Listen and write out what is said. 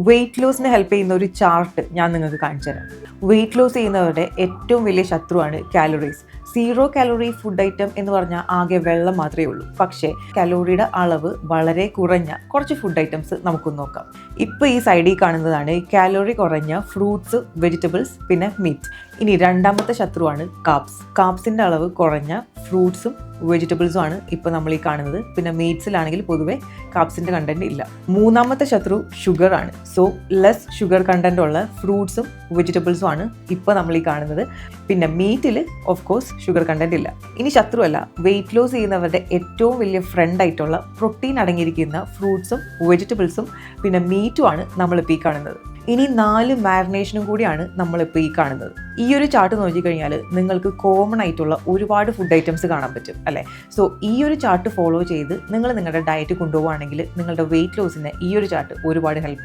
Wait ലോസിന് help ചെയ്യുന്ന ഒരു chart ഞാൻ നിങ്ങൾക്ക് കാണിച്ചു തരാം. വെയിറ്റ് ലോസ് ചെയ്യുന്നവരുടെ ഏറ്റവും വലിയ ശത്രുവാണ് കാലറീസ്. 0 കാലറി ഫുഡ് ഐറ്റം എന്ന് പറഞ്ഞാൽ ആകെ വെള്ളം മാത്രമേ ഉള്ളൂ. പക്ഷേ കലോറിയുടെ അളവ് വളരെ കുറഞ്ഞ കുറച്ച് ഫുഡ് ഐറ്റംസ് നമുക്കൊന്ന് നോക്കാം. ഇപ്പോൾ ഈ സൈഡിൽ കാണുന്നതാണ് കാലോറി കുറഞ്ഞ ഫ്രൂട്ട്സ്, വെജിറ്റബിൾസ്, പിന്നെ മീറ്റ്. ഇനി രണ്ടാമത്തെ ശത്രുവാണ് കാർബ്സ്. കാർബ്സിൻ്റെ അളവ് കുറഞ്ഞ ഫ്രൂട്ട്സും വെജിറ്റബിൾസും ആണ് ഇപ്പോൾ നമ്മൾ ഈ കാണുന്നത്. പിന്നെ മീറ്റ്സിലാണെങ്കിൽ പൊതുവെ കാർബ്സിൻ്റെ കണ്ടന്റ് ഇല്ല. മൂന്നാമത്തെ ശത്രു ഷുഗർ ആണ്. സോ ലെസ് ഷുഗർ കണ്ടന്റ് ഉള്ള ഫ്രൂട്ട്സും വെജിറ്റബിൾസും ആണ് ഇപ്പോൾ നമ്മൾ ഈ കാണുന്നത്. പിന്നെ മീറ്റിൽ ഓഫ് കോഴ്സ് ഷുഗർ കണ്ടന്റ് ഇല്ല. ഇനി ശത്രുവല്ല, വെയിറ്റ് ലോസ് ചെയ്യുന്നവരുടെ ഏറ്റവും വലിയ ഫ്രണ്ട് ആയിട്ടുള്ള പ്രോട്ടീൻ അടങ്ങിയിരിക്കുന്ന ഫ്രൂട്ട്സും വെജിറ്റബിൾസും പിന്നെ മീറ്റും ആണ് നമ്മളിപ്പോൾ ഈ കാണുന്നത്. ഇനി 4 മാരിനേഷനും കൂടിയാണ് നമ്മളിപ്പോൾ ഈ കാണുന്നത്. ഈ ഒരു ചാർട്ട് നോക്കിക്കഴിഞ്ഞാൽ നിങ്ങൾക്ക് കോമൺ ആയിട്ടുള്ള ഒരുപാട് ഫുഡ് ഐറ്റംസ് കാണാൻ പറ്റും അല്ലേ. സോ ഈ ഒരു ചാർട്ട് ഫോളോ ചെയ്ത് നിങ്ങൾ നിങ്ങളുടെ ഡയറ്റ് കൊണ്ടുപോവുകയാണെങ്കിൽ നിങ്ങളുടെ വെയിറ്റ് ലോസിന് ഈ ഒരു ചാർട്ട് ഒരുപാട് ഹെൽപ്പ് ചെയ്യും.